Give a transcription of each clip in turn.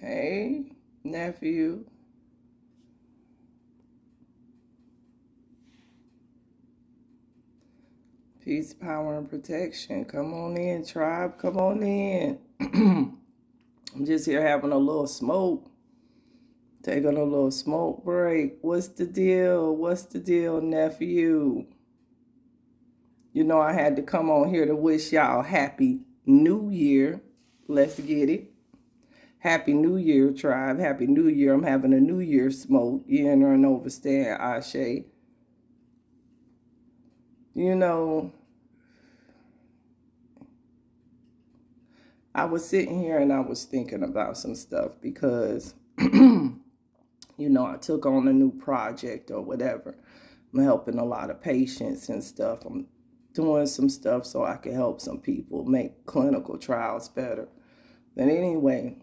Hey, nephew. Peace, power, and protection. Come on in, tribe. Come on in. I'm just here having a little smoke. Taking a little smoke break. What's the deal? What's the deal, nephew? You know, I had to come on here to wish y'all happy new year. Let's get it. Happy New Year, tribe. Happy New Year. I'm having a New Year smoke. You enter and overstand, Ashe. You know, I was sitting here and I was thinking about some stuff because, I took on a new project or whatever. I'm helping a lot of patients and stuff. I'm doing some stuff so I can help some people make clinical trials better. But anyway,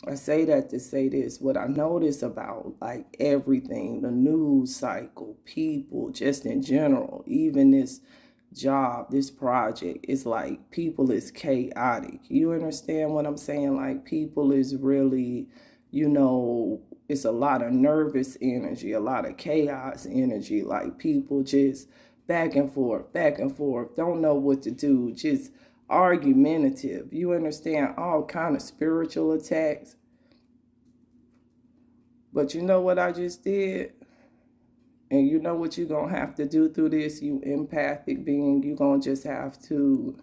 I say that to say this. What I notice about like everything, the news cycle, people, just in general, even this job, this project, is like people is chaotic. You understand what I'm saying? Like people is really, it's a lot of nervous energy, a lot of chaos energy. Like people just back and forth, don't know what to do, just argumentative. You understand? All kind of spiritual attacks. But you know what I just did? And you know what you're going to have to do through this, you empathic being? You're going to just have to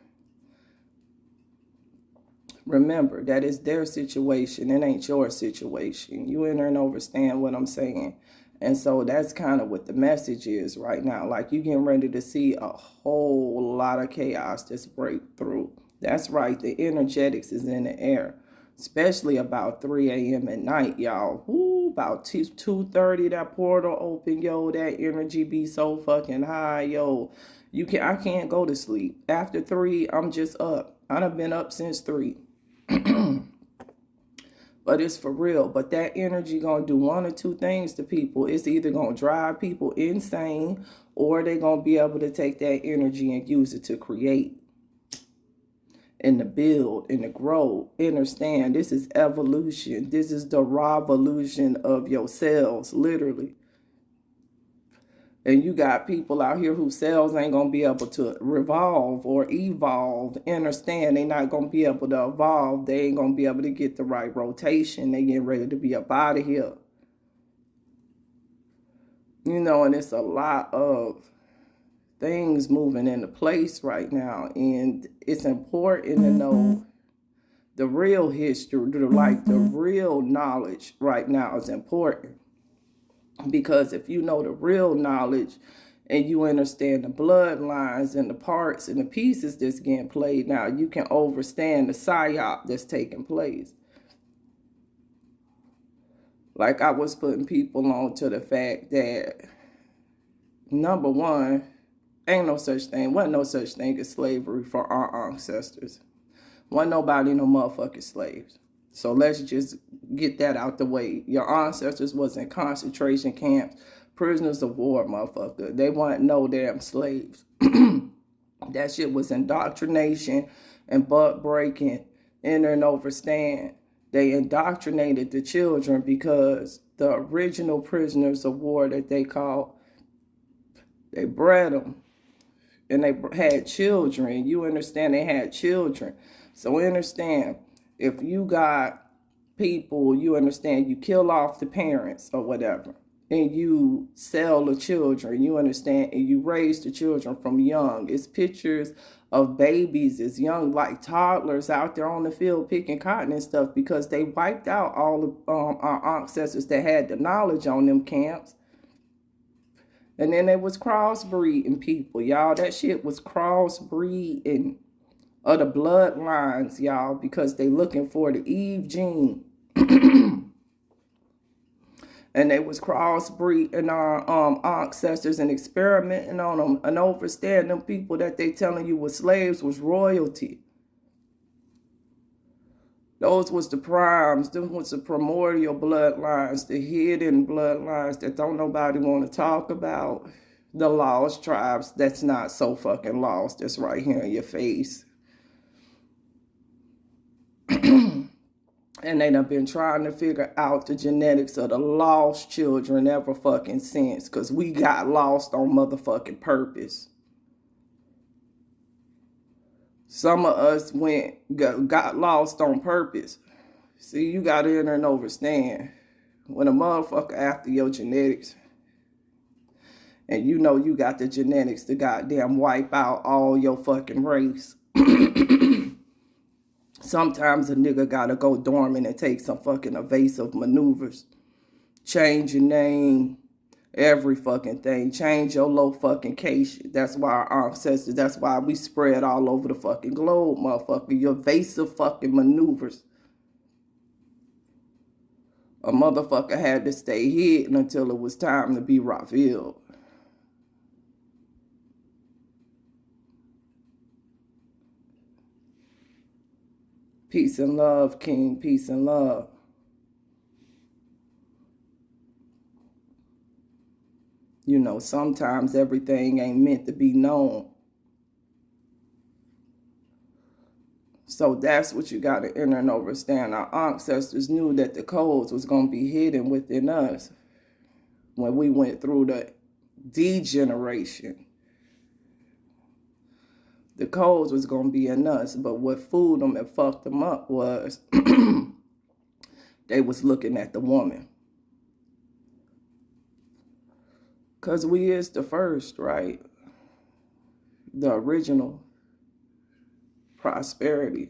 remember that it's their situation. It ain't your situation. You enter and understand what I'm saying. And so that's kind of what the message is right now. Like you getting ready to see a whole lot of chaos just break through. That's right. The energetics is in the air, especially about 3 a.m. at night, y'all. Woo, about 2:30, that portal open, yo. That energy be so fucking high, yo. I can't go to sleep. After 3, I'm just up. I done been up since 3. But it's for real. But that energy gonna do one or two things to people. It's either gonna drive people insane, or they gonna be able to take that energy and use it to create and to build and to grow. Understand, this is evolution. This is the revolution of your cells, literally. And you got people out here whose cells ain't going to be able to revolve or evolve. Understand, they not going to be able to evolve. They ain't going to be able to get the right rotation. They getting ready to be up out of here. And it's a lot of things moving into place right now. And it's important to know the real history, like the real knowledge right now is important. Because if you know the real knowledge and you understand the bloodlines and the parts and the pieces that's getting played now, you can understand the psyop that's taking place. Like I was putting people on to the fact that, number one, wasn't no such thing as slavery for our ancestors. Wasn't nobody no motherfucking slaves. So let's just get that out the way. Your ancestors was in concentration camps, prisoners of war, motherfucker. They weren't no damn slaves. That shit was indoctrination and butt breaking, enter and overstand. They indoctrinated the children because the original prisoners of war that they called, they bred them. And they had children. You understand, they had children. So understand, if you got people, you understand, you kill off the parents or whatever, and you sell the children, you understand, and you raise the children from young. It's pictures of babies as young, like toddlers out there on the field picking cotton and stuff, because they wiped out all of our ancestors that had the knowledge on them camps. And then there was crossbreeding people, y'all. That shit was crossbreeding of the bloodlines, y'all, because they looking for the Eve gene. And they was crossbreeding our ancestors and experimenting on them and overstand them people that they telling you were slaves was royalty. Those was the primes. Them was the primordial bloodlines, the hidden bloodlines that don't nobody want to talk about. The lost tribes that's not so fucking lost. That's right here in your face. And they done been trying to figure out the genetics of the lost children ever fucking since. Because we got lost on motherfucking purpose. Some of us got lost on purpose. See, you got to enter and understand. When a motherfucker after your genetics, and you know you got the genetics to goddamn wipe out all your fucking race. Sometimes a nigga gotta go dormant and take some fucking evasive maneuvers. Change your name, every fucking thing. Change your low fucking case. That's why our ancestors, that's why we spread all over the fucking globe, motherfucker. Your evasive fucking maneuvers. A motherfucker had to stay hidden until it was time to be revealed. Peace and love, King. Peace and love. You know, sometimes everything ain't meant to be known. So that's what you got to enter and understand. Our ancestors knew that the codes was going to be hidden within us when we went through the degeneration. The codes was going to be in us, but what fooled them and fucked them up was they was looking at the woman. Because we is the first, right? The original prosperity.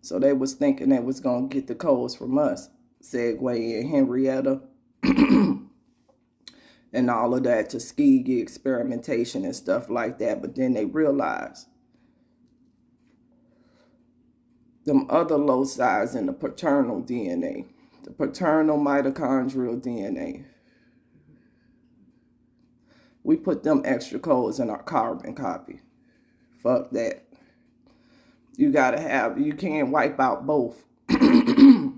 So they was thinking they was going to get the codes from us. Segway and Henrietta. And all of that, Tuskegee experimentation and stuff like that. But then they realized them other loci in the paternal DNA, the paternal mitochondrial DNA, we put them extra codes in our carbon copy. Fuck that. You can't wipe out both. Enter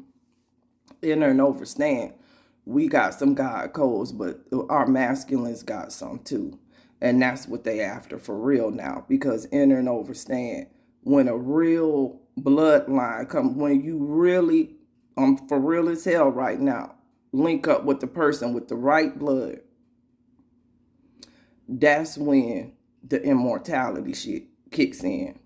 and understand. We got some God codes, but our masculines got some too. And that's what they after for real now. Because enter and understand, when a real bloodline comes, when you really, for real as hell right now, link up with the person with the right blood, that's when the immortality shit kicks in.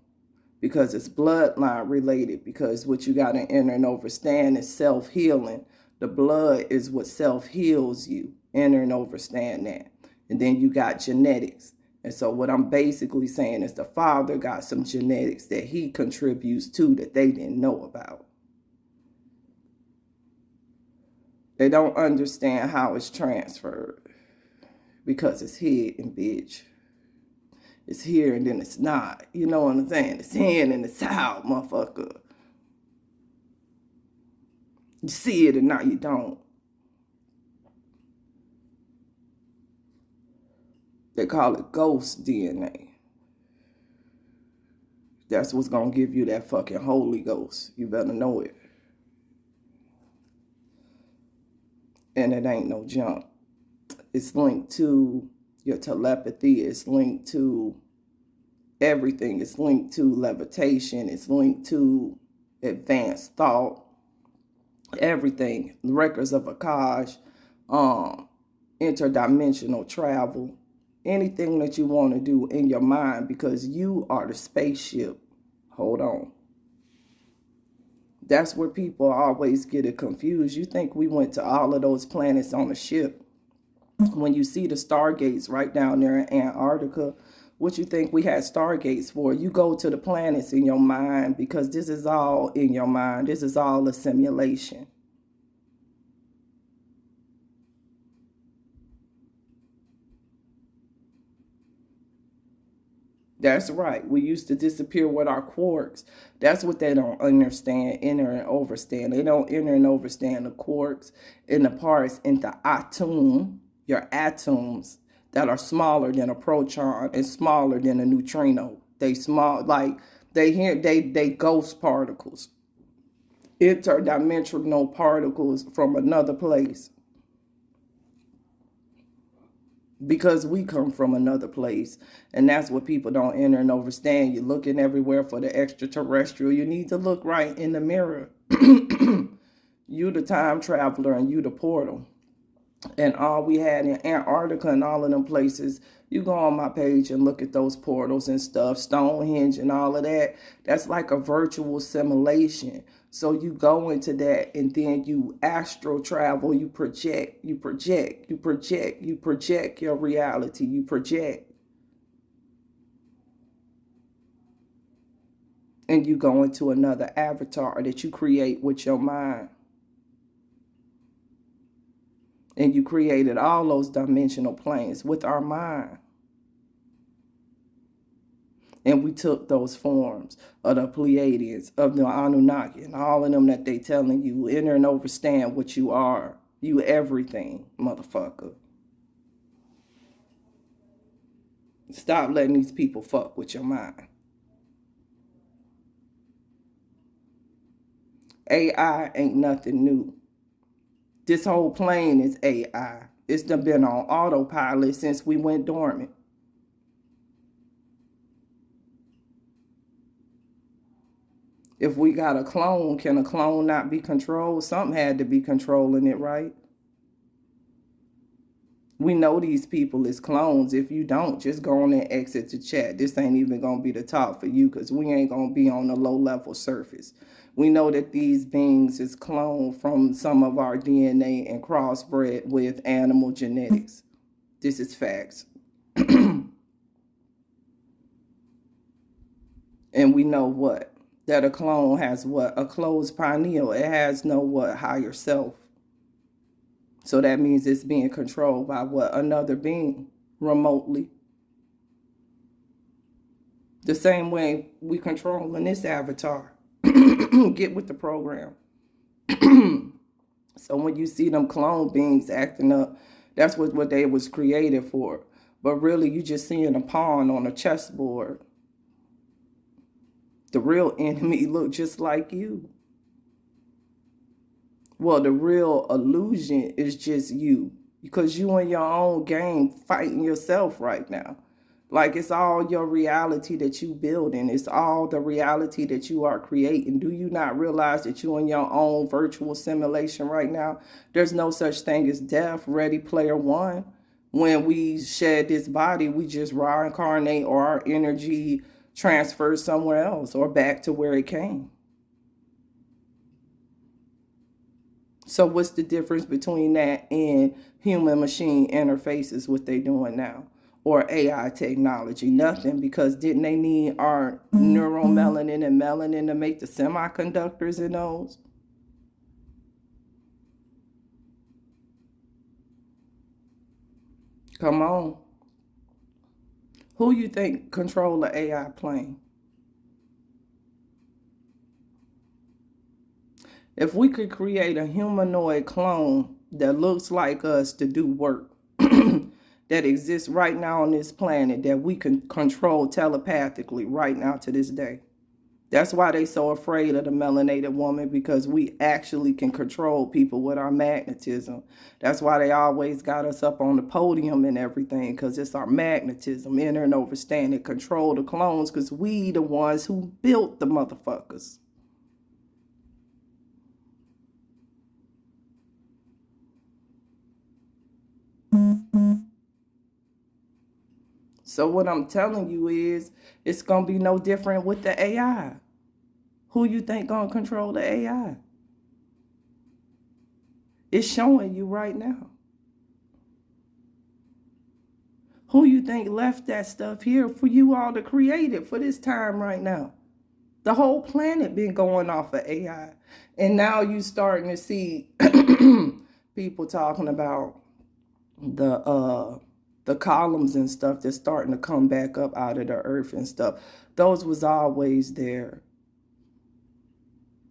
Because it's bloodline related. Because what you got to enter and understand is self-healing. The blood is what self-heals you. Enter and understand that. And then you got genetics. And so what I'm basically saying is the father got some genetics that he contributes to that they didn't know about. They don't understand how it's transferred. Because it's hidden, bitch. It's here and then it's not. You know what I'm saying? It's in and it's out, motherfucker. You see it and now you don't. They call it ghost DNA. That's what's going to give you that fucking Holy Ghost. You better know it. And it ain't no junk. It's linked to your telepathy. It's linked to everything. It's linked to levitation. It's linked to advanced thought. Everything. Records of Akash. Interdimensional travel. Anything that you want to do in your mind, because you are the spaceship. Hold on. That's where people always get it confused. You think we went to all of those planets on a ship. When you see the stargates right down there in Antarctica, what you think we had stargates for? You go to the planets in your mind, because this is all in your mind. This is all a simulation. That's right. We used to disappear with our quarks. That's what they don't understand, enter and understand. They don't enter and understand the quarks and the parts in the atom, your atoms that are smaller than a proton and smaller than a neutrino. They small, like they ghost particles, interdimensional particles from another place. Because we come from another place. And that's what people don't enter and understand. You're looking everywhere for the extraterrestrial. You need to look right in the mirror. You the time traveler and you the portal. And all we had in Antarctica and all of them places, you go on my page and look at those portals and stuff, Stonehenge and all of that. That's like a virtual simulation. So you go into that and then you astral travel, you project, you project, you project, you project your reality, you project. And you go into another avatar that you create with your mind. And you created all those dimensional planes with our mind. And we took those forms of the Pleiadians, of the Anunnaki, and all of them that they telling you, enter and understand what you are. You everything, motherfucker. Stop letting these people fuck with your mind. AI ain't nothing new. This whole plane is AI. It's done been on autopilot since we went dormant. If we got a clone, can a clone not be controlled? Something had to be controlling it, right? We know these people is clones. If you don't, just go on and exit the chat. This ain't even going to be the talk for you because we ain't going to be on the low-level surface. We know that these beings is cloned from some of our DNA and crossbred with animal genetics. This is facts. And we know what? That a clone has what? A closed pineal. It has no what? Higher self. So that means it's being controlled by what? Another being remotely. The same way we controlling this avatar. Get with the program. So when you see them clone beings acting up, that's what they was created for. But really, you just seeing a pawn on a chessboard. The real enemy look just like you. Well, the real illusion is just you. Because you in your own game fighting yourself right now. Like it's all your reality that you building. It's all the reality that you are creating. Do you not realize that you're in your own virtual simulation right now? There's no such thing as death. Ready Player One. When we shed this body, we just reincarnate or our energy transfers somewhere else or back to where it came. So what's the difference between that and human machine interfaces, what they doing now? Or AI technology? Nothing, because didn't they need our neuromelanin and melanin to make the semiconductors in those? Come on. Who you think control the AI plane? If we could create a humanoid clone that looks like us to do work that exists right now on this planet that we can control telepathically right now to this day. That's why they so afraid of the melanated woman, because we actually can control people with our magnetism. That's why they always got us up on the podium and everything, because it's our magnetism, enter and overstand and control the clones, because we the ones who built the motherfuckers. So what I'm telling you is, it's going to be no different with the AI. Who you think going to control the AI? It's showing you right now. Who you think left that stuff here for you all to create it for this time right now? The whole planet been going off of AI. And now you starting to see people talking about the columns and stuff that's starting to come back up out of the earth and stuff. Those was always there.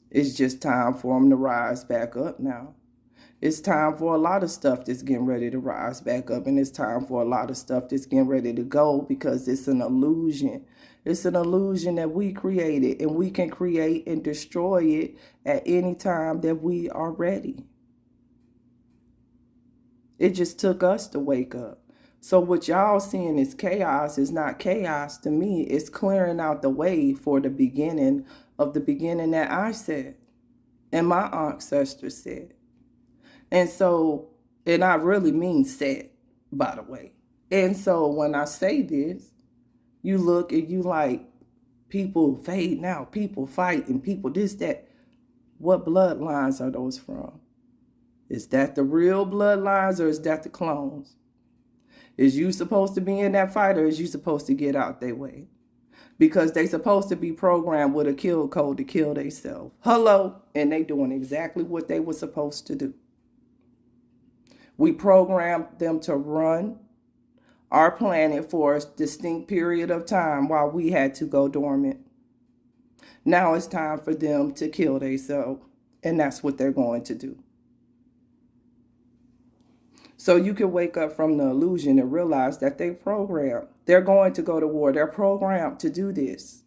It's just time for them to rise back up now. It's time for a lot of stuff that's getting ready to rise back up, and it's time for a lot of stuff that's getting ready to go, because it's an illusion. It's an illusion that we created, and we can create and destroy it at any time that we are ready. It just took us to wake up. So what y'all seeing is chaos is not chaos to me. It's clearing out the way for the beginning of the beginning that I said. And my ancestors said. And so, and I really mean said, by the way. And so when I say this, you look and you like, people fade now, people fight, and people this, that. What bloodlines are those from? Is that the real bloodlines or is that the clones? Is you supposed to be in that fight or is you supposed to get out their way? Because they supposed to be programmed with a kill code to kill themselves. Hello, and they doing exactly what they were supposed to do. We programmed them to run our planet for a distinct period of time while we had to go dormant. Now it's time for them to kill themselves, and that's what they're going to do. So you can wake up from the illusion and realize that they programmed. They're going to go to war. They're programmed to do this.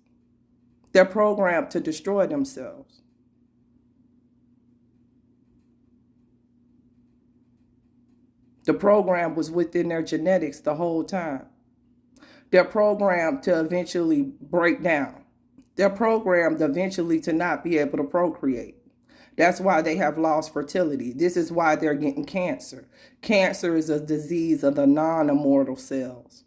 They're programmed to destroy themselves. The program was within their genetics the whole time. They're programmed to eventually break down. They're programmed eventually to not be able to procreate. That's why they have lost fertility. This is why they're getting cancer. Cancer is a disease of the non-immortal cells.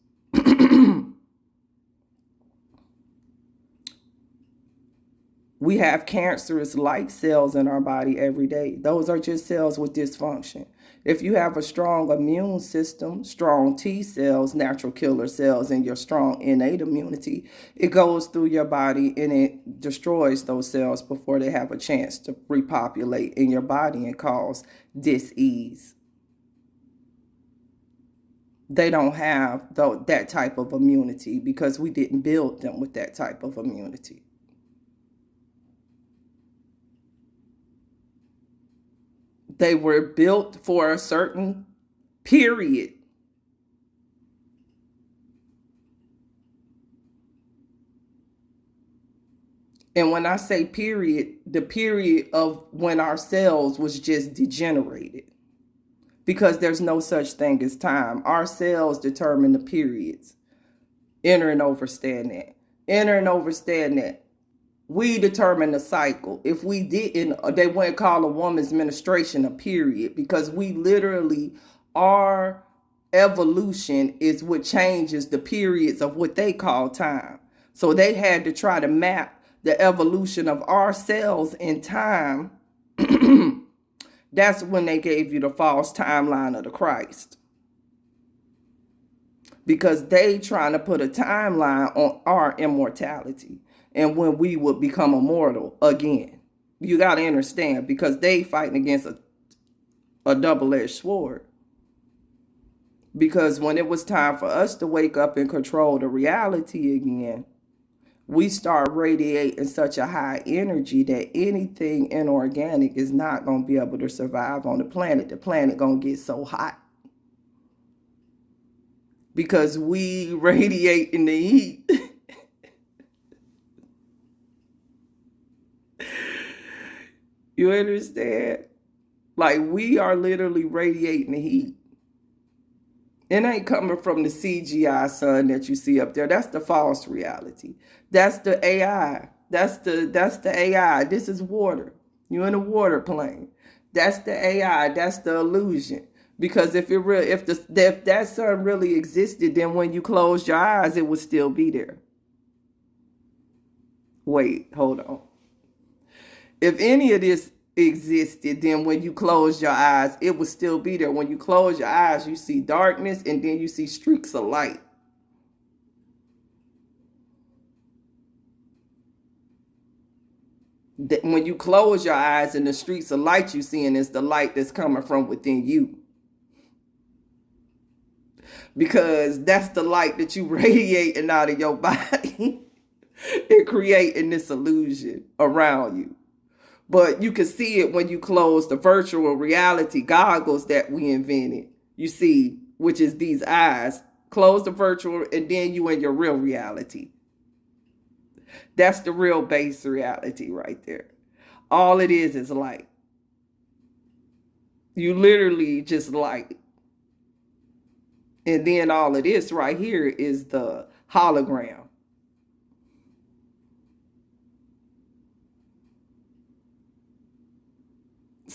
We have cancerous-like cells in our body every day. Those are just cells with dysfunction. If you have a strong immune system, strong T cells, natural killer cells, and your strong innate immunity, it goes through your body and it destroys those cells before they have a chance to repopulate in your body and cause dis-ease. They don't have that type of immunity because we didn't build them with that type of immunity. They were built for a certain period. And when I say period, the period of when our cells was just degenerated. Because there's no such thing as time. Our cells determine the periods. Enter and overstand that. Enter and overstand that. We determine the cycle. If we didn't, they wouldn't call a woman's menstruation a period because we literally, our evolution is what changes the periods of what they call time. So they had to try to map the evolution of our cells in time. That's when they gave you the false timeline of the Christ. Because they trying to put a timeline on our immortality. And when we would become immortal again. You got to understand, because they fighting against a double-edged sword. Because when it was time for us to wake up and control the reality again, we start radiating such a high energy that anything inorganic is not going to be able to survive on the planet. The planet going to get so hot. Because we radiate in the heat. You understand? Like, we are literally radiating the heat. It ain't coming from the CGI sun that you see up there. That's the false reality. That's the AI. That's the AI. This is water. You're in a water plane. That's the AI. That's the illusion. Because if that sun really existed, then when you closed your eyes, it would still be there. Wait, hold on. If any of this existed, then when you close your eyes, it would still be there. When you close your eyes, you see darkness and then you see streaks of light. When you close your eyes and the streaks of light you seeing is the light that's coming from within you. Because that's the light that you radiating out of your body and creating this illusion around you. But you can see it when you close the virtual reality goggles that we invented. You see, which is these eyes. Close the virtual and then you in your real reality. That's the real base reality right there. All it is light. You literally just light. And then all of this right here is the hologram.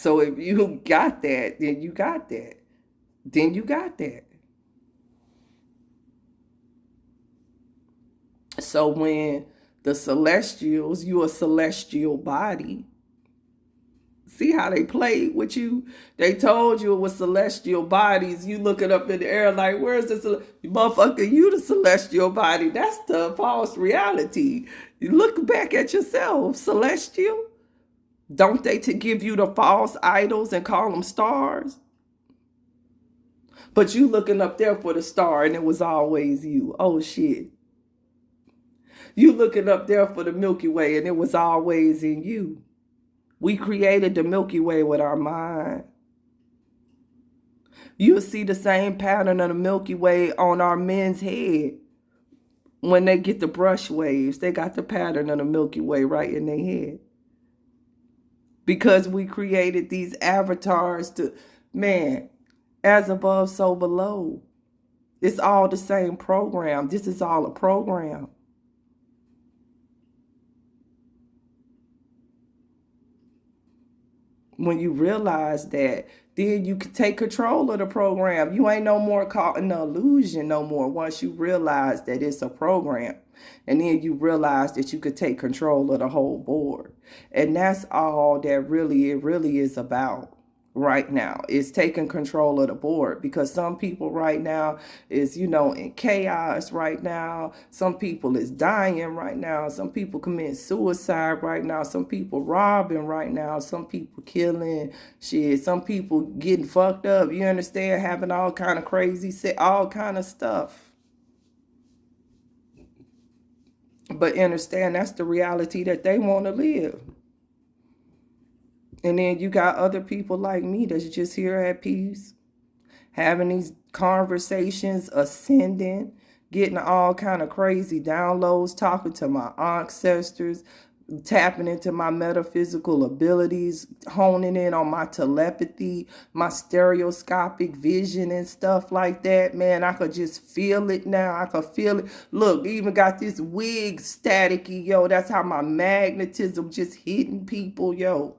So if you got that, then you got that. Then you got that. So when the celestials, you a celestial body. See how they played with you? They told you it was celestial bodies. You looking up in the air like, where's the motherfucker? You the celestial body. That's the false reality. You look back at yourself, celestial. Don't they to give you the false idols and call them stars? But you looking up there for the star and it was always you. Oh shit. You looking up there for the Milky Way and it was always in you. We created the Milky Way with our mind. You'll see the same pattern of the Milky Way on our men's head. When they get the brush waves, they got the pattern of the Milky Way right in their head. Because we created these avatars to, man, as above, so below. It's all the same program. This is all a program. When you realize that, then you can take control of the program. You ain't no more caught in the illusion no more once you realize that it's a program. And then you realize that you could take control of the whole board. And that's all that it really is about right now, is taking control of the board. Because some people right now is, in chaos right now. Some people is dying right now. Some people committing suicide right now. Some people robbing right now. Some people killing shit. Some people getting fucked up. You understand? Having all kind of crazy, all kind of stuff. But understand that's the reality that they want to live. And then you got other people like me that's just here at peace, having these conversations, ascending, getting all kind of crazy downloads, talking to my ancestors, tapping into my metaphysical abilities, honing in on my telepathy, my stereoscopic vision and stuff like that. Man, I could just feel it now. I could feel it. Look, even got this wig staticky, yo. That's how my magnetism just hitting people, yo.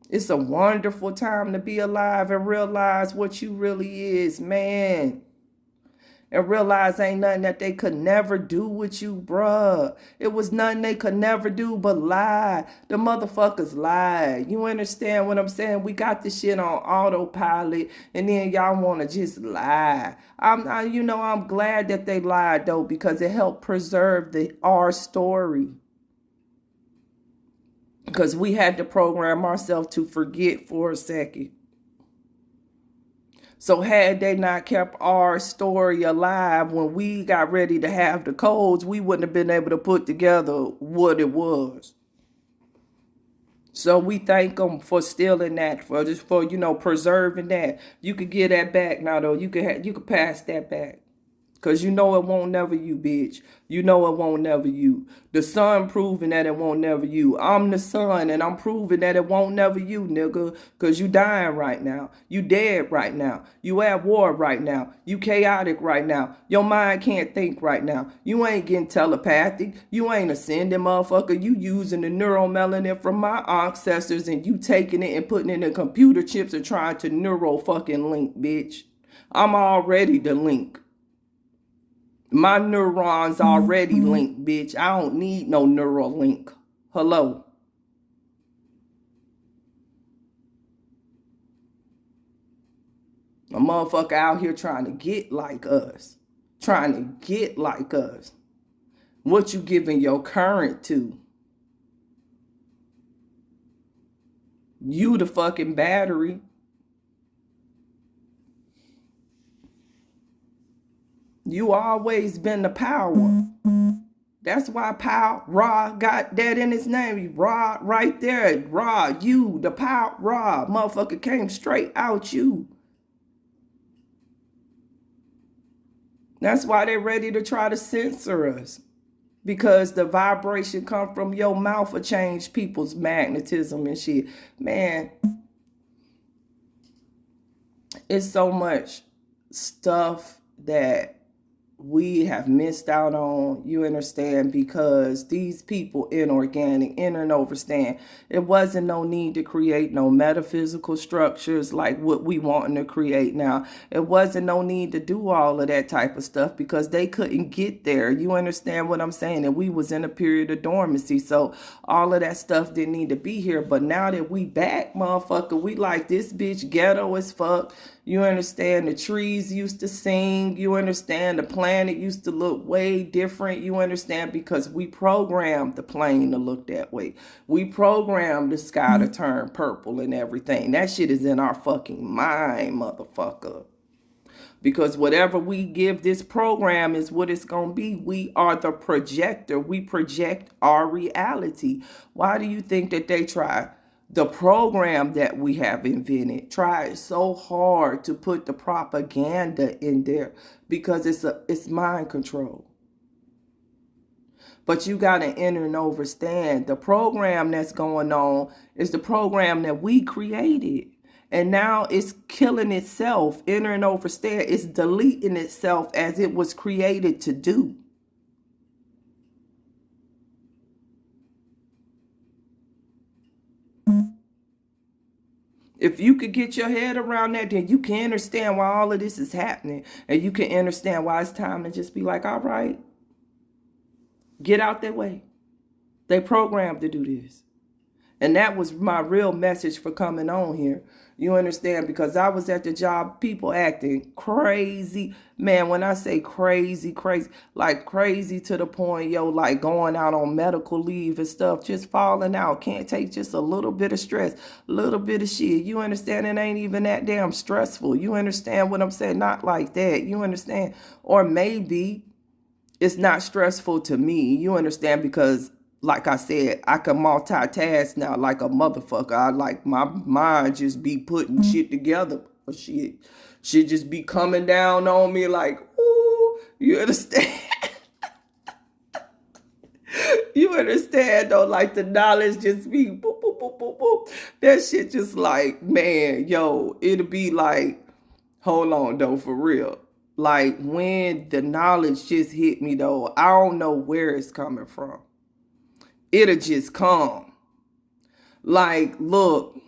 It's a wonderful time to be alive and realize what you really is, man. And realize ain't nothing that they could never do with you, bruh. It was nothing they could never do but lie. The motherfuckers lied. You understand what I'm saying? We got this shit on autopilot, and then y'all want to just lie. I'm glad that they lied, though, because it helped preserve our story. Because we had to program ourselves to forget for a second. So had they not kept our story alive when we got ready to have the codes, we wouldn't have been able to put together what it was. So we thank them for stealing that, for preserving that. You could get that back now, though. You could pass that back. Because you know it won't never you, bitch. You know it won't never you. The sun proving that it won't never you. I'm the sun and I'm proving that it won't never you, nigga. Because you dying right now. You dead right now. You at war right now. You chaotic right now. Your mind can't think right now. You ain't getting telepathic. You ain't ascending, motherfucker. You using the neuromelanin from my ancestors and you taking it and putting it in computer chips and trying to neuro fucking link, bitch. I'm already the link. My neurons already linked, bitch. I don't need no neural link. Hello. A motherfucker out here trying to get like us. Trying to get like us. What you giving your current to? You the fucking battery. You always been the power. That's why Ra got that in his name. Ra right there. Ra, you, the power. Ra, motherfucker came straight out you. That's why they're ready to try to censor us. Because the vibration come from your mouth will change people's magnetism and shit. Man, it's so much stuff that we have missed out on, you understand, because these people inorganic, in and overstand, it wasn't no need to create no metaphysical structures like what we wanting to create now. It wasn't no need to do all of that type of stuff because they couldn't get there. You understand what I'm saying? And we was in a period of dormancy, so all of that stuff didn't need to be here. But now that we back, motherfucker, we like this bitch ghetto as fuck. You understand, the trees used to sing. You understand, the planet used to look way different. You understand, because we programmed the plane to look that way. We programmed the sky to turn purple and everything. That shit is in our fucking mind, motherfucker. Because whatever we give this program is what it's going to be. We are the projector. We project our reality. Why do you think that they try? The program that we have invented tried so hard to put the propaganda in there because it's mind control. But you got to enter and understand the program that's going on is the program that we created. And now it's killing itself, enter and understand. It's deleting itself as it was created to do. If you could get your head around that, then you can understand why all of this is happening. And you can understand why it's time to just be like, all right, get out their way. They programmed to do this. And that was my real message for coming on here. You understand? Because I was at the job, people acting crazy. Man, when I say crazy, like crazy to the point, yo, like going out on medical leave and stuff, just falling out. Can't take just a little bit of stress, a little bit of shit. You understand? It ain't even that damn stressful. You understand what I'm saying? Not like that. You understand? Or maybe it's not stressful to me. You understand? Because like I said, I can multitask now like a motherfucker. I like my mind just be putting shit together. But shit just be coming down on me like, ooh, you understand? You understand though? Like the knowledge just be boop, boop, boop, boop, boop. That shit just like, man, yo, it'll be like, hold on though, for real. Like when the knowledge just hit me though, I don't know where it's coming from. It'll just come. Like, look,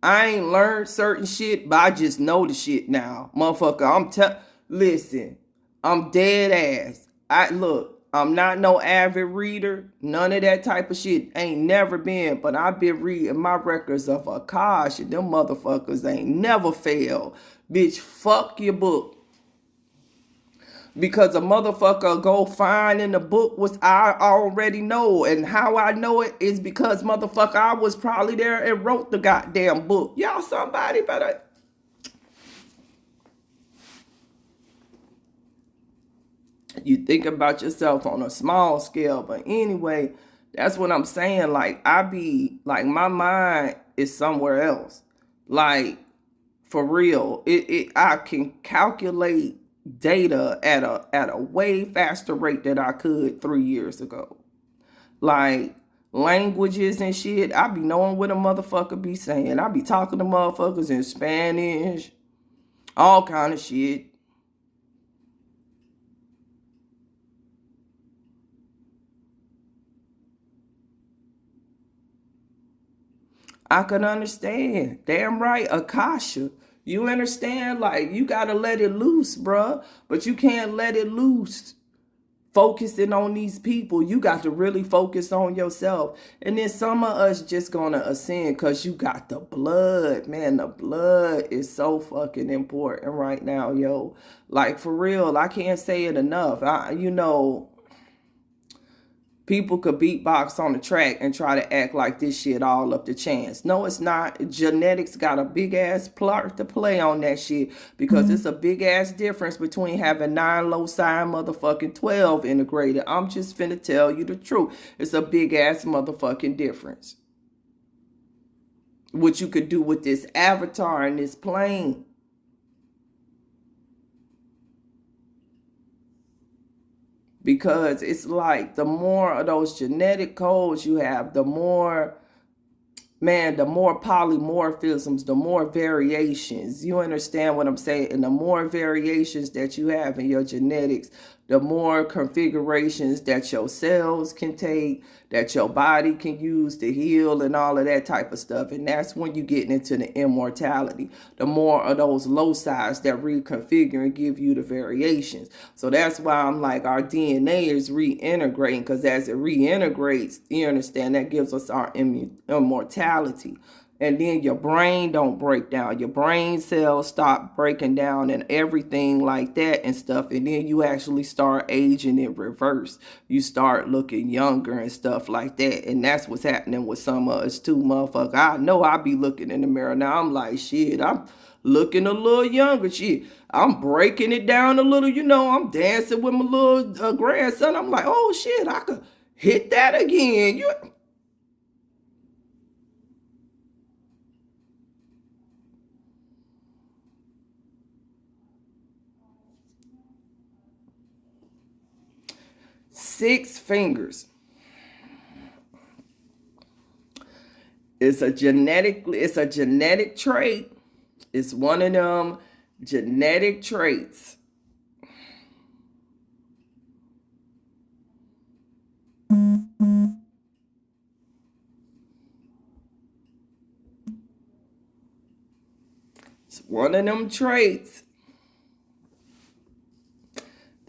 I ain't learned certain shit, but I just know the shit now. Motherfucker, listen, I'm dead ass. I'm not no avid reader. None of that type of shit. Ain't never been, but I've been reading my records of Akash, and them motherfuckers ain't never failed. Bitch, fuck your book. Because a motherfucker go find in the book what I already know. And how I know it is because motherfucker, I was probably there and wrote the goddamn book. Y'all somebody better. You think about yourself on a small scale. But anyway, that's what I'm saying. Like I be like my mind is somewhere else. Like for real. I can calculate data at a way faster rate than I could 3 years ago. Like languages and shit, I be knowing what a motherfucker be saying. I be talking to motherfuckers in Spanish, all kind of shit. I can understand. Damn right, Akasha. You understand? Like, you gotta let it loose, bruh. But you can't let it loose focusing on these people. You got to really focus on yourself. And then some of us just gonna ascend because you got the blood. Man, the blood is so fucking important right now, yo. Like, for real, I can't say it enough. People could beatbox on the track and try to act like this shit all up to chance. No, it's not. Genetics got a big ass part to play on that shit because it's a big ass difference between having 9 loci and motherfucking 12 integrated. I'm just finna tell you the truth. It's a big ass motherfucking difference. What you could do with this avatar and this plane. Because it's like the more of those genetic codes you have, the more, man, the more polymorphisms, the more variations. You understand what I'm saying? And the more variations that you have in your genetics, the more configurations that your cells can take, that your body can use to heal and all of that type of stuff. And that's when you get into the immortality. The more of those loci that reconfigure and give you the variations. So that's why I'm like, our DNA is reintegrating, because as it reintegrates, you understand, that gives us our immortality. And then your brain don't break down. Your brain cells stop breaking down and everything like that and stuff. And then you actually start aging in reverse. You start looking younger and stuff like that. And that's what's happening with some of us too, motherfucker. I know I be looking in the mirror now. I'm like, shit, I'm looking a little younger. Shit, I'm breaking it down a little. You know, I'm dancing with my little grandson. I'm like, oh shit, I could hit that again. You... Six fingers. It's a genetic trait. It's one of them genetic traits. It's one of them traits.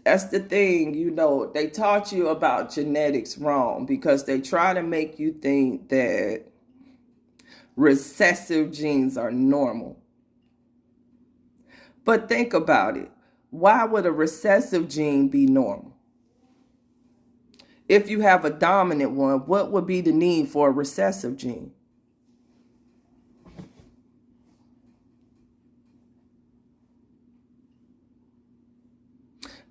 That's the thing, you know, they taught you about genetics wrong because they try to make you think that recessive genes are normal. But think about it. Why would a recessive gene be normal? If you have a dominant one, what would be the need for a recessive gene?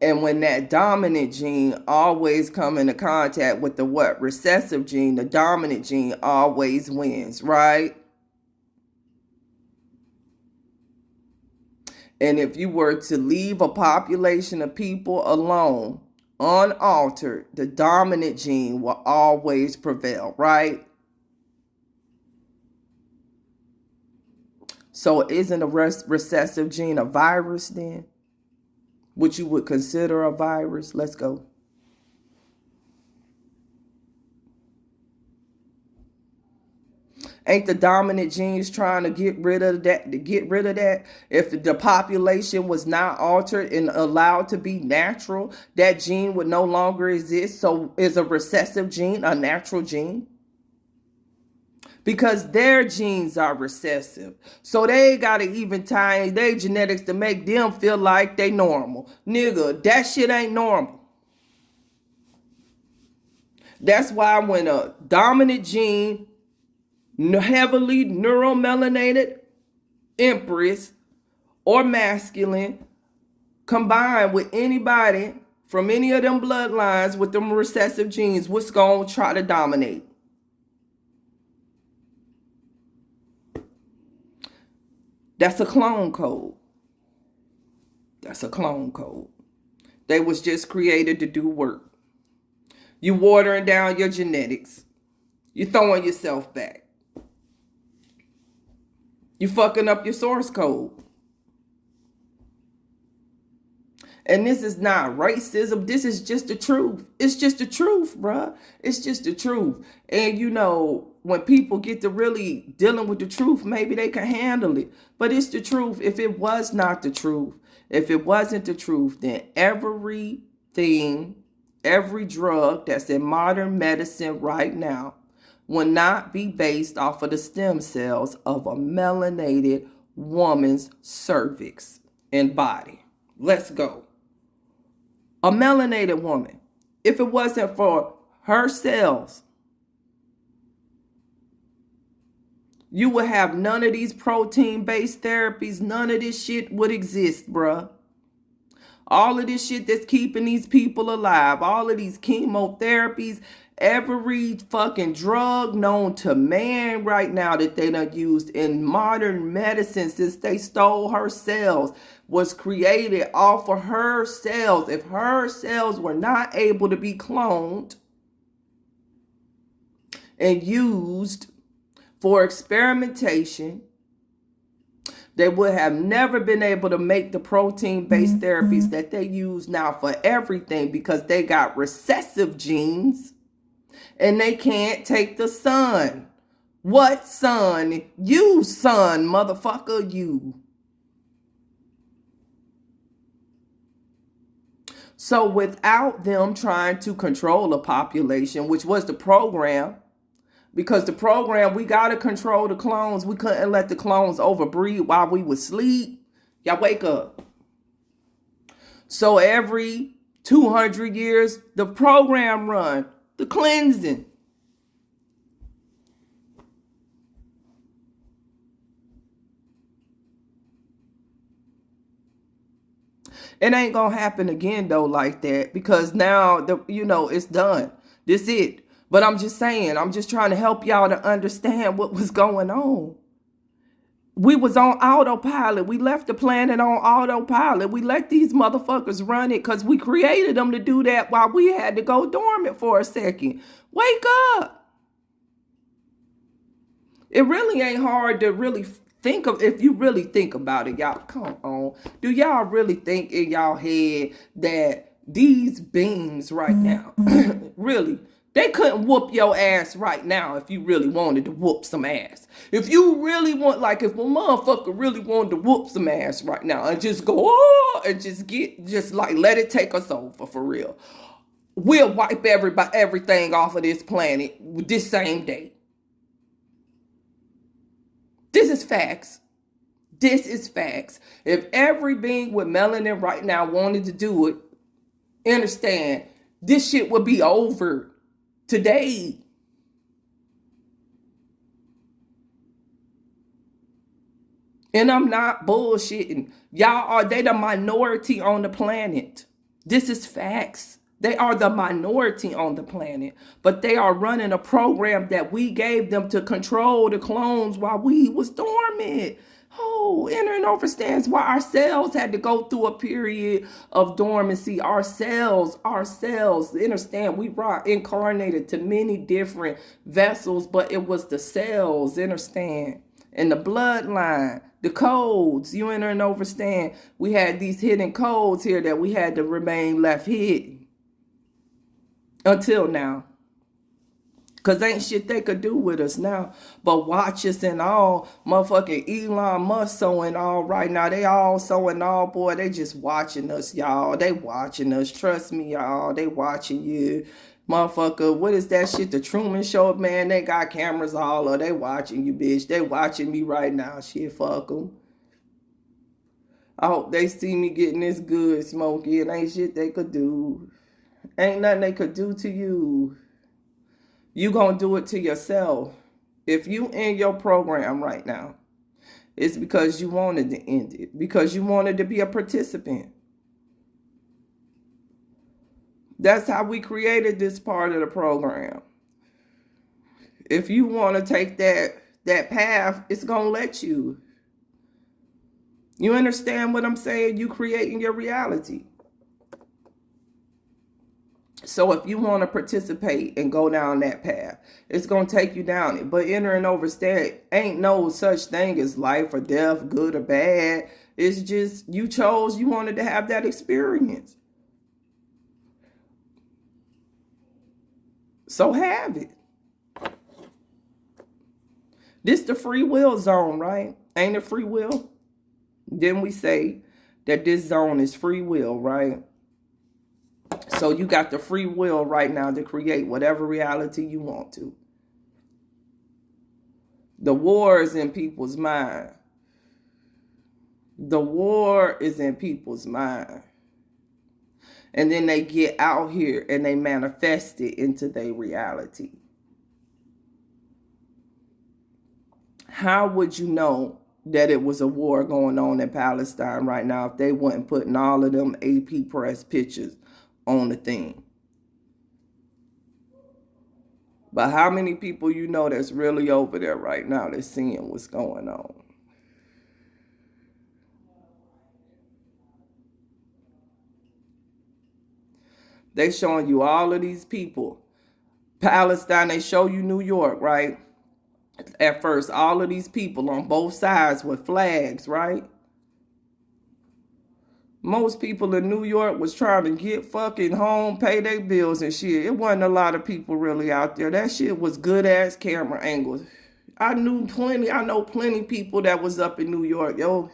And when that dominant gene always come into contact with the what? Recessive gene, the dominant gene always wins, right? And if you were to leave a population of people alone, unaltered, the dominant gene will always prevail, right? So isn't a recessive gene a virus then? What you would consider a virus? Let's go. Ain't the dominant genes trying to get rid of that? If the population was not altered and allowed to be natural, that gene would no longer exist. So is a recessive gene a natural gene? Because their genes are recessive. So they got to even tie in their genetics to make them feel like they normal. Nigga, that shit ain't normal. That's why when a dominant gene, heavily neuromelanated empress or masculine, combined with anybody from any of them bloodlines with them recessive genes, what's going to try to dominate? That's a clone code. That's a clone code. They was just created to do work. You watering down your genetics. You throwing yourself back. You fucking up your source code. And this is not racism. This is just the truth. It's just the truth, bruh. It's just the truth. And you know, when people get to really dealing with the truth, maybe they can handle it. But it's the truth. If it was not the truth, if it wasn't the truth, then everything, every drug that's in modern medicine right now will not be based off of the stem cells of a melanated woman's cervix and body. Let's go. A melanated woman, if it wasn't for her cells, you would have none of these protein-based therapies. None of this shit would exist, bruh. All of this shit that's keeping these people alive, all of these chemotherapies, every fucking drug known to man right now that they done used in modern medicine since they stole her cells was created off of her cells. If her cells were not able to be cloned and used for experimentation. They would have never been able to make the protein-based therapies that they use now for everything because they got recessive genes and they can't take the sun. What sun? You, son, motherfucker, you. So without them trying to control the population, which was the program, because the program, we got to control the clones. We couldn't let the clones overbreed while we would sleep. Y'all wake up. So every 200 years, the program run, the cleansing. It ain't going to happen again, though, like that, because now, it's done. This it. But I'm just saying, I'm just trying to help y'all to understand what was going on. We was on autopilot. We left the planet on autopilot. We let these motherfuckers run it because we created them to do that while we had to go dormant for a second. Wake up. It really ain't hard to really think of, if you really think about it, y'all. Come on. Do y'all really think in y'all head that these beings right now, really, they couldn't whoop your ass right now if you really wanted to whoop some ass? If you really want, like if a motherfucker really wanted to whoop some ass right now and just go, oh, and just like let it take us over for real, we'll wipe everything off of this planet with this same day. This is facts. This is facts. If every being with melanin right now wanted to do it, understand, this shit would be over today. And I'm not bullshitting. They the minority on the planet. This is facts. They are the minority on the planet, but they are running a program that we gave them to control the clones while we was dormant. Oh, Enter understands why our cells had to go through a period of dormancy. Our cells, understand, we brought incarnated to many different vessels, but it was the cells, understand, and the bloodline, the codes, you enter and understand. We had these hidden codes here that we had to remain left hidden until now. Because ain't shit they could do with us now but watch us and all. Motherfucking Elon Musk sowing all right now. They all sowing all, boy. They just watching us, y'all. They watching us. Trust me, y'all. They watching you. Motherfucker, what is that shit? The Truman Show, man. They got cameras all over. They watching you, bitch. They watching me right now. Shit, fuck them. I hope they see me getting this good, Smokey. It ain't shit they could do. Ain't nothing they could do to you. You gonna do it to yourself. If you end your program right now, it's because you wanted to end it. Because you wanted to be a participant. That's how we created this part of the program. If you want to take that path, it's gonna let you. You understand what I'm saying? You creating your reality. So if you want to participate and go down that path, it's going to take you down it. But Enter and understand, ain't no such thing as life or death, good or bad. It's just you wanted to have that experience. So have it. This the free will zone, right? Ain't it free will? Didn't we say that this zone is free will, right? So you got the free will right now to create whatever reality you want to. The war is in people's mind. The war is in people's mind. And then they get out here and they manifest it into their reality. How would you know that it was a war going on in Palestine right now if they weren't putting all of them AP press pictures on the thing? But how many people you know that's really over there right now that's seeing what's going on? They showing you all of these people. Palestine, they show you New York, right? At first, all of these people on both sides with flags, right? Most people in New York was trying to get fucking home, pay their bills and shit. It wasn't a lot of people really out there. That shit was good ass camera angles. I know plenty people that was up in New York, yo.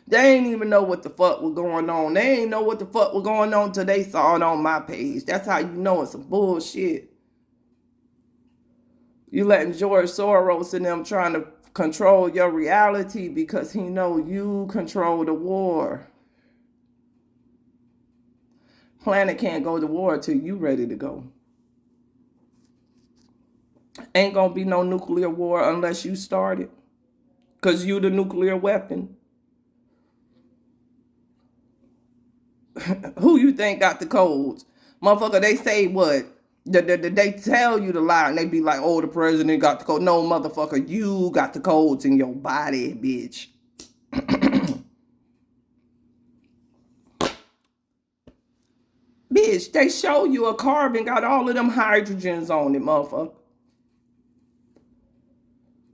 They ain't even know what the fuck was going on. They ain't know what the fuck was going on till they saw it on my page. That's how you know it's some bullshit. You letting George Soros and them trying to control your reality because he know you control the war. Planet can't go to war till you ready to go. Ain't gonna be no nuclear war unless you start it. Cause you the nuclear weapon. Who you think got the codes? Motherfucker, they say what? They tell you the lie and they be like, oh, the president got the code. No, motherfucker, you got the codes in your body, bitch. Bitch, they show you a carbon got all of them hydrogens on it, motherfucker.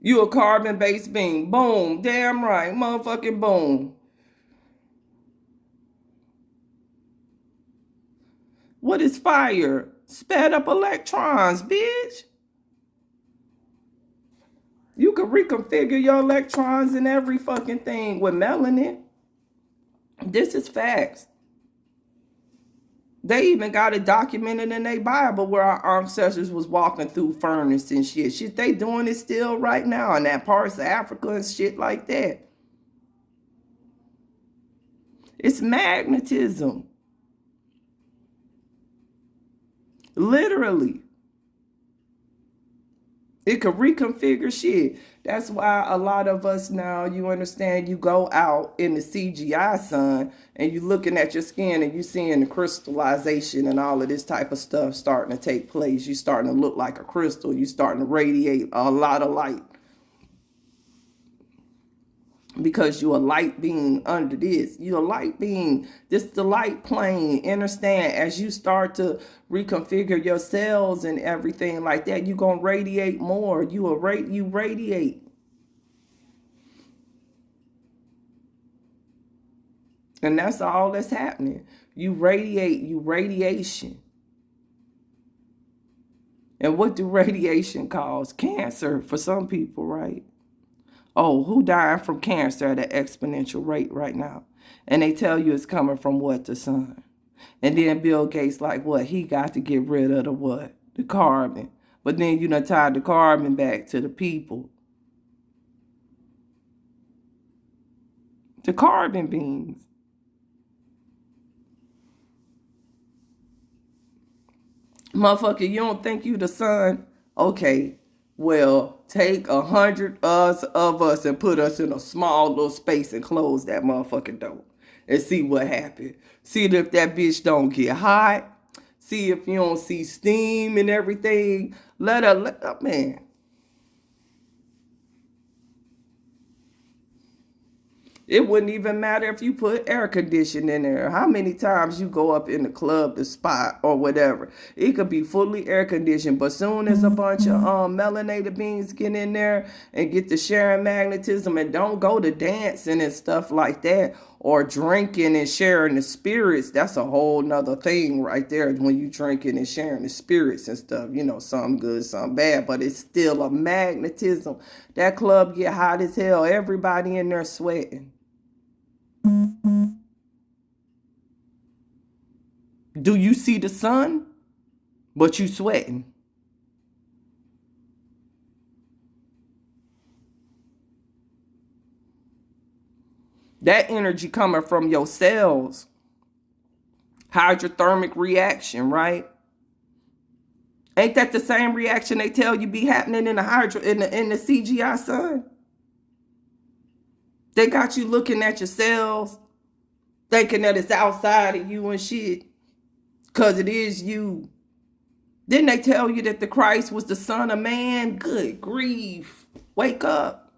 You a carbon-based being. Boom. Damn right. Motherfucking boom. What is fire? Sped up electrons, bitch. You can reconfigure your electrons and every fucking thing with melanin. This is facts. They even got it documented in their Bible where our ancestors was walking through furnace and shit. Shit, they doing it still right now in that parts of Africa and shit like that. It's magnetism. Literally. It could reconfigure shit. That's why a lot of us now, you understand, you go out in the CGI sun and you looking at your skin and you seeing the crystallization and all of this type of stuff starting to take place. You starting to look like a crystal. You starting to radiate a lot of light. Because you're a light being under this. You're a light being. This is the light plane. Understand, as you start to reconfigure your cells and everything like that, you're going to radiate more. You radiate. And that's all that's happening. You radiate, radiation. And what do radiation cause? Cancer for some people, right? Oh, who dying from cancer at an exponential rate right now? And they tell you it's coming from what? The sun. And then Bill Gates like what? He got to get rid of the what? The carbon. But then you done tied the carbon back to the people. The carbon beings. Motherfucker, you don't think you the sun? Okay. Well, take 100 of us and put us in a small little space and close that motherfucking door and see what happens. See if that bitch don't get hot. See if you don't see steam and everything. Let her, man. It wouldn't even matter if you put air conditioning in there. How many times you go up in the club, the spot, or whatever. It could be fully air conditioned, but soon as a bunch of melanated beings get in there and get to sharing magnetism and don't go to dancing and stuff like that, or drinking and sharing the spirits, that's a whole nother thing right there when you drinking and sharing the spirits and stuff. You know, some good, some bad, but it's still a magnetism. That club get hot as hell. Everybody in there sweating. Do you see the sun? But you sweating. That energy coming from your cells. Hydrothermic reaction, right? Ain't that the same reaction they tell you be happening in the CGI sun? They got you looking at your cells, thinking that it's outside of you and shit. Because it is you. Didn't they tell you that the Christ was the Son of Man? Good grief. Wake up.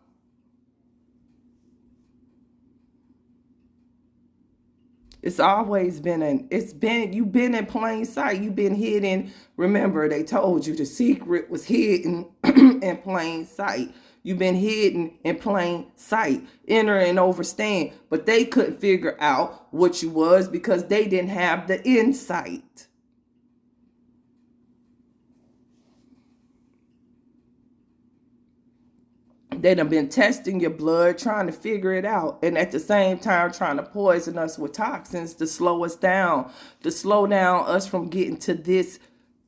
It's always been you've been in plain sight. You've been hidden. Remember, they told you the secret was hidden in plain sight. You've been hidden in plain sight, enter and overstand. But they couldn't figure out what you was because they didn't have the insight. They done been testing your blood, trying to figure it out, and at the same time trying to poison us with toxins to slow us down, to slow down us from getting to this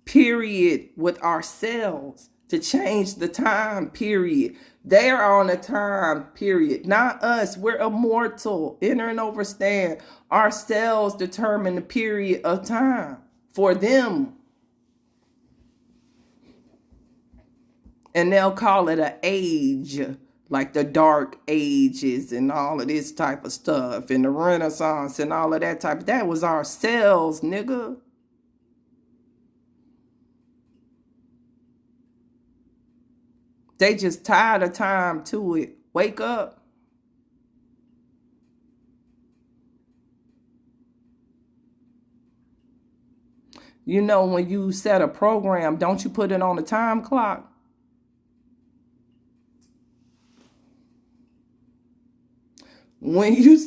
period with ourselves, to change the time period. They are on a time period, not us. We're immortal. Enter and overstand. Our cells determine the period of time for them. And they'll call it an age, like the Dark Ages and all of this type of stuff, and the Renaissance and all of that type. That was our cells, nigga. They just tied a time to it. Wake up. You know, when you set a program, don't you put it on a time clock? When you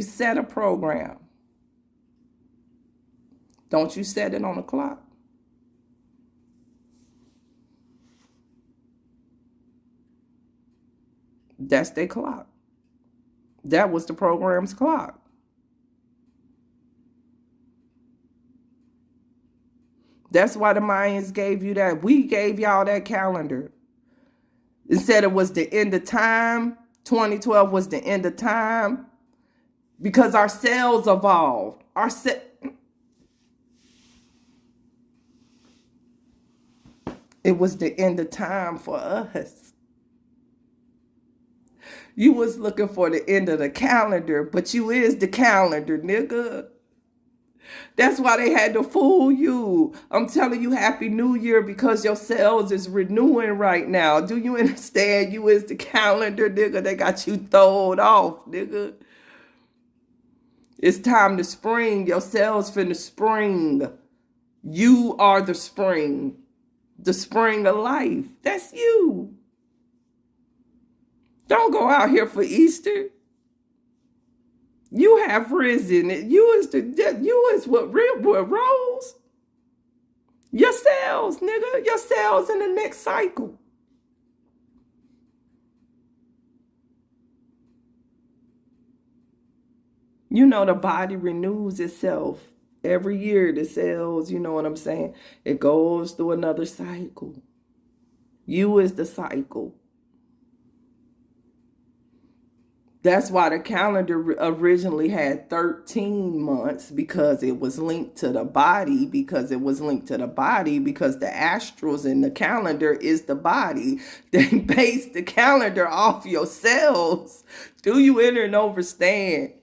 set a program, don't you set it on a clock? That's their clock. That was the program's clock. That's why the Mayans gave you that. We gave y'all that calendar. It said it was the end of time. 2012 was the end of time because our cells evolved. It was the end of time for us. You was looking for the end of the calendar, but you is the calendar, nigga. That's why they had to fool you. I'm telling you, Happy New Year, because your cells is renewing right now. Do you understand? You is the calendar, nigga. They got you thrown off, nigga. It's time to spring. Your cells finna spring. You are the spring of life. That's you. Don't go out here for Easter. You have risen. You is what rose. Your cells, nigga. Your cells in the next cycle. You know, the body renews itself every year. The cells, you know what I'm saying? It goes through another cycle. You is the cycle. That's why the calendar originally had 13 months, because it was linked to the body, because the astrals in the calendar is the body. They base the calendar off your cells. Do you enter and understand?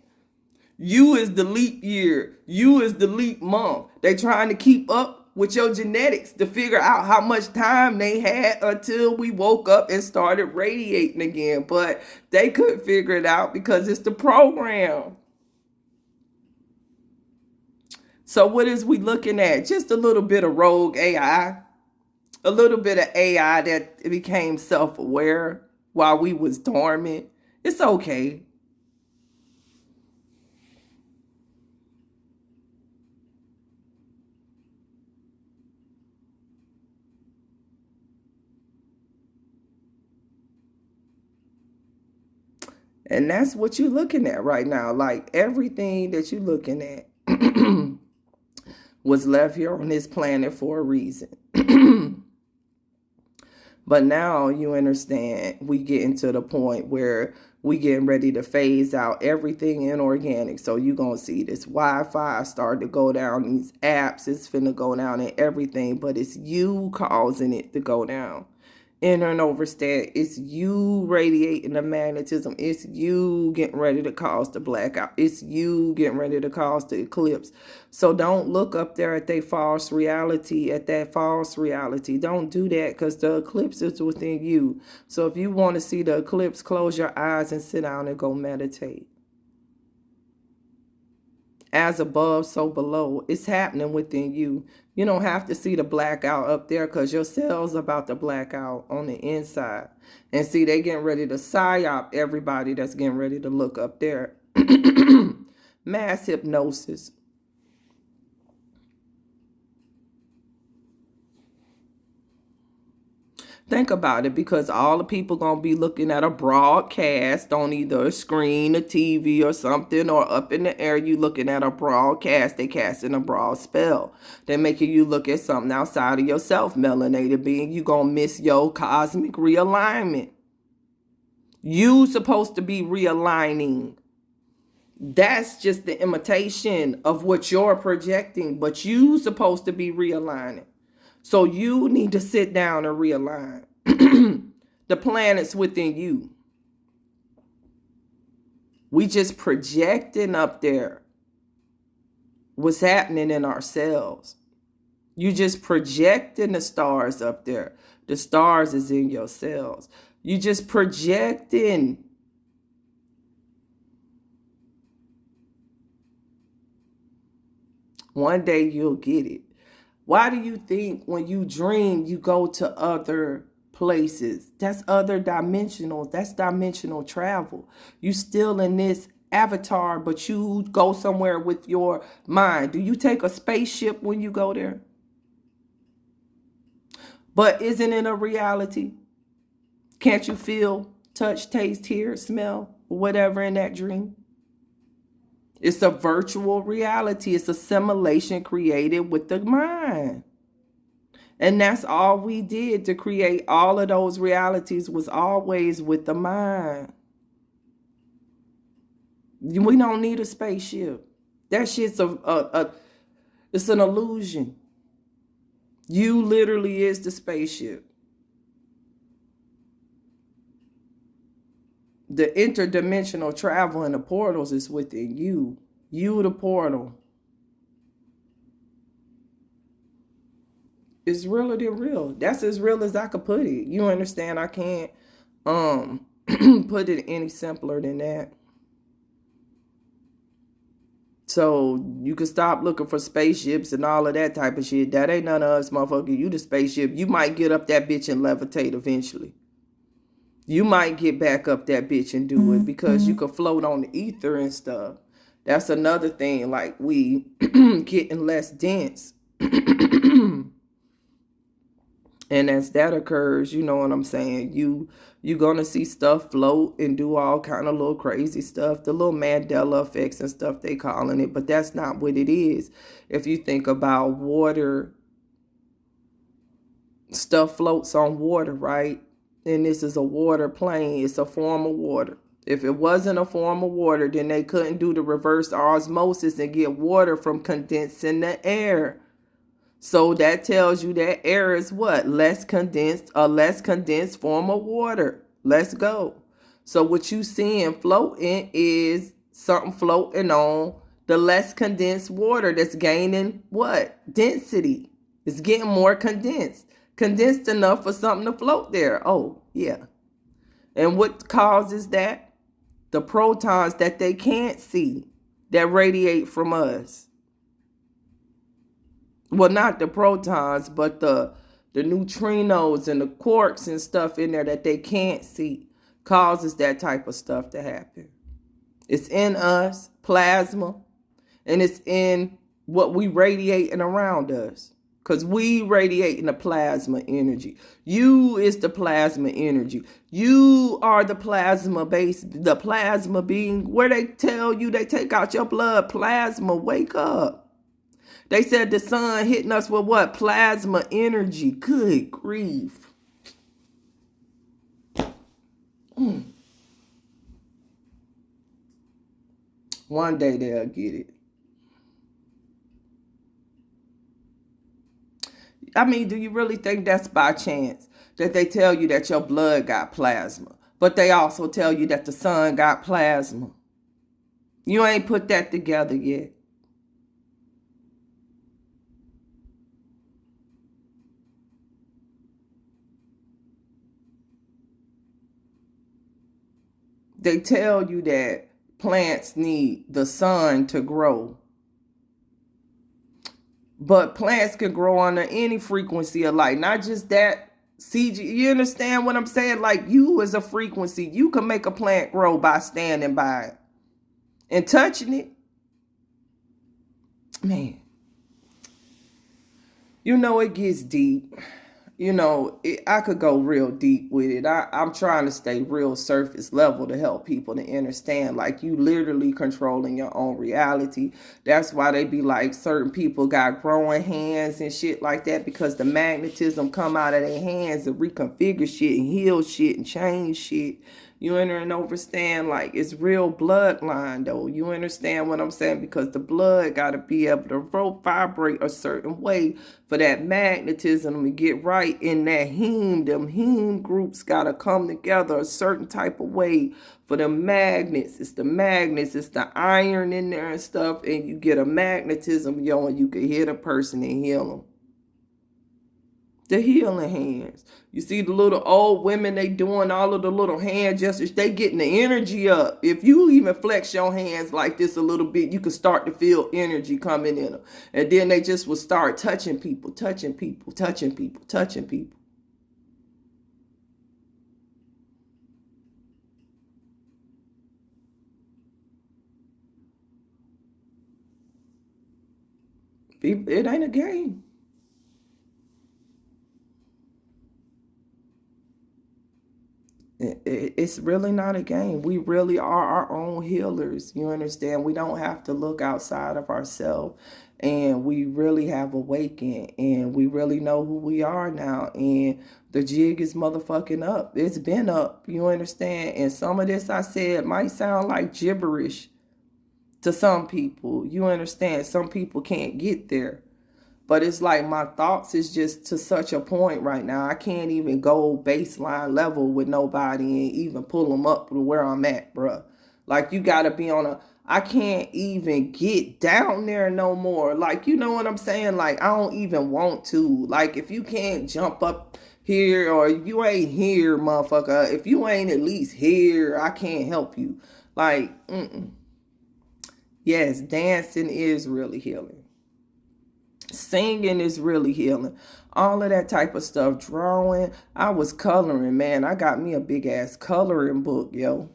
You is the leap year. You is the leap month. They trying to keep up with your genetics to figure out how much time they had until we woke up and started radiating again. But they couldn't figure it out because it's the program. So what is we looking at? Just a little bit of rogue AI. A little bit of AI that became self-aware while we was dormant. It's okay. And that's what you're looking at right now. Like everything that you're looking at was left here on this planet for a reason. But now you understand, we getting to the point where we getting ready to phase out everything inorganic. So you're going to see this Wi-Fi start to go down. These apps, it's finna go down and everything. But it's you causing it to go down. Enter and overstand. It's you radiating the magnetism. It's you getting ready to cause the blackout. It's you getting ready to cause the eclipse. So don't look up there at that false reality, Don't do that, because the eclipse is within you. So if you want to see the eclipse, close your eyes and sit down and go meditate. As above, so below. It's happening within you. You don't have to see the blackout up there because your cells about to black out on the inside. And see, they getting ready to psyop everybody that's getting ready to look up there. Mass hypnosis. Think about it, because all the people going to be looking at a broadcast on either a screen, a TV or something, or up in the air, you looking at a broadcast. They casting a broad spell. They making you look at something outside of yourself, melanated being. You going to miss your cosmic realignment. You supposed to be realigning. That's just the imitation of what you're projecting, but you supposed to be realigning. So you need to sit down and realign. The planets within you. We just projecting up there what's happening in ourselves. You just projecting the stars up there. The stars is in your cells. You just projecting. One day you'll get it. Why do you think when you dream, you go to other places? That's other dimensional. That's dimensional travel. You still in this avatar, but you go somewhere with your mind. Do you take a spaceship when you go there? But isn't it a reality? Can't you feel, touch, taste, hear, smell, whatever in that dream? It's a virtual reality. It's a simulation created with the mind. And that's all we did to create all of those realities, was always with the mind. We don't need a spaceship. That shit's it's an illusion. You literally is the spaceship. The interdimensional travel and the portals is within you. You the portal. It's realer than real. That's as real as I could put it. You understand? I can't put it any simpler than that. So you can stop looking for spaceships and all of that type of shit. That ain't none of us, motherfucker. You the spaceship. You might get up that bitch and levitate eventually. You might get back up that bitch and do it because you can float on the ether and stuff. That's another thing. Like, we getting less dense. And as that occurs, you know what I'm saying, you gonna see stuff float and do all kind of little crazy stuff, the little Mandela effects and stuff they calling it, but that's not what it is. If you think about water, stuff floats on water, right? And this is a water plane. It's a form of water. If it wasn't a form of water, then they couldn't do the reverse osmosis and get water from condensing the air. So that tells you that air is what? Less condensed, a less condensed form of water. Let's go. So what you seeing floating is something floating on the less condensed water that's gaining what? Density. It's getting more condensed. Condensed enough for something to float there. Oh, yeah. And what causes that? The protons that they can't see that radiate from us. Well, not the protons, but the neutrinos and the quarks and stuff in there that they can't see causes that type of stuff to happen. It's in us, plasma, and it's in what we radiating around us. Because we radiating the plasma energy. You is the plasma energy. You are the plasma base, the plasma being, where they tell you they take out your blood. Plasma, wake up. They said the sun hitting us with what? Plasma energy. Good grief. One day they'll get it. I mean, do you really think that's by chance that they tell you that your blood got plasma, but they also tell you that the sun got plasma? You ain't put that together yet. They tell you that plants need the sun to grow. But plants can grow under any frequency of light, not just that. CG, you understand what I'm saying? Like, you as a frequency, you can make a plant grow by standing by it and touching it. Man, you know, it gets deep. You know, I could go real deep with it. I'm trying to stay real surface level to help people to understand, like, you literally controlling your own reality. That's why they be like, certain people got growing hands and shit like that, because the magnetism come out of their hands and reconfigure shit and heal shit and change shit. You understand? Like, it's real bloodline, though. You understand what I'm saying? Because the blood got to be able to vibrate a certain way for that magnetism to get right in that heme. Them heme groups got to come together a certain type of way for the magnets. It's the magnets. It's the iron in there and stuff. And you get a magnetism, yo, and you can hit a person and heal them. The healing hands. You see the little old women, they doing all of the little hand gestures. They getting the energy up. If you even flex your hands like this a little bit, you can start to feel energy coming in them. And then they just will start touching people, touching people, touching people, touching people. It ain't a game. It's really not a game. We really are our own healers. You understand? We don't have to look outside of ourselves. And we really have awakened. And we really know who we are now. And the jig is motherfucking up. It's been up. You understand? And some of this I said might sound like gibberish to some people. You understand? Some people can't get there. But it's like my thoughts is just to such a point right now. I can't even go baseline level with nobody and even pull them up to where I'm at, bruh. Like, you got to be on a... I can't even get down there no more. Like, you know what I'm saying? Like, I don't even want to. Like, if you can't jump up here or you ain't here, motherfucker. If you ain't at least here, I can't help you. Like, yes, dancing is really healing. Singing is really healing. All of that type of stuff. Drawing. I was coloring, man. I got me a big ass coloring book, yo.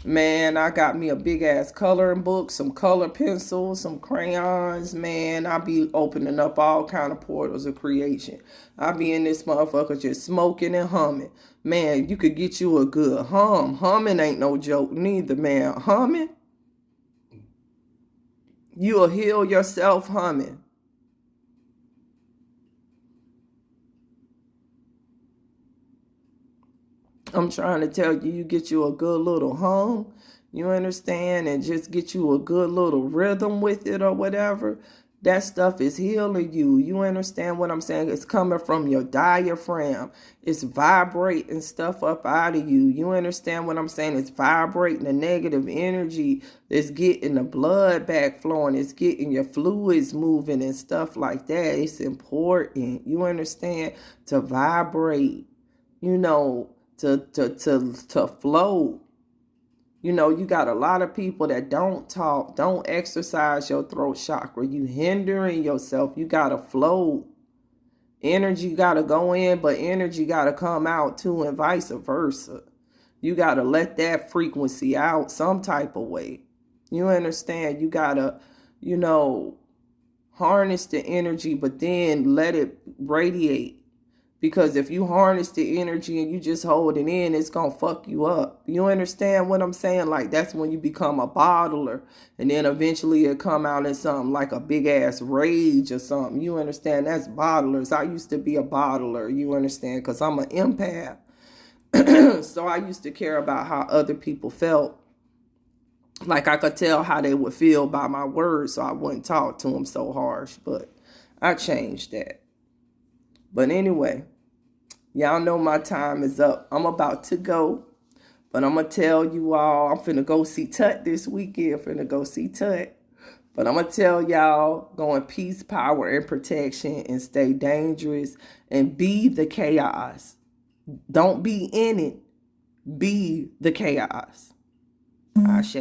Man, I got me a big ass coloring book, some color pencils, some crayons, man. I be opening up all kind of portals of creation. I be in this motherfucker just smoking and humming. Man, you could get you a good hum. Humming ain't no joke neither, man. Humming, you'll heal yourself humming. I'm trying to tell you, you get you a good little hum, you understand, and just get you a good little rhythm with it or whatever. That stuff is healing you. You understand what I'm saying? It's coming from your diaphragm. It's vibrating stuff up out of you. You understand what I'm saying? It's vibrating the negative energy. It's getting the blood back flowing. It's getting your fluids moving and stuff like that. It's important. You understand? To vibrate, you know, to flow. You know, you got a lot of people that don't talk, don't exercise your throat chakra. You hindering yourself. You got to flow. Energy got to go in, but energy got to come out too, and vice versa. You got to let that frequency out some type of way. You understand? You got to, you know, harness the energy, but then let it radiate. Because if you harness the energy and you just hold it in, it's going to fuck you up. You understand what I'm saying? Like, that's when you become a bottler. And then eventually it come out in something like a big ass rage or something. You understand? That's bottlers. I used to be a bottler. You understand? Because I'm an empath. So I used to care about how other people felt. Like, I could tell how they would feel by my words, so I wouldn't talk to them so harsh. But I changed that. But anyway, y'all know my time is up. I'm about to go. But I'm going to tell you all, I'm finna go see Tut this weekend. Finna go see Tut. But I'm going to tell y'all, go in peace, power, and protection, and stay dangerous, and be the chaos. Don't be in it. Be the chaos. Ashe.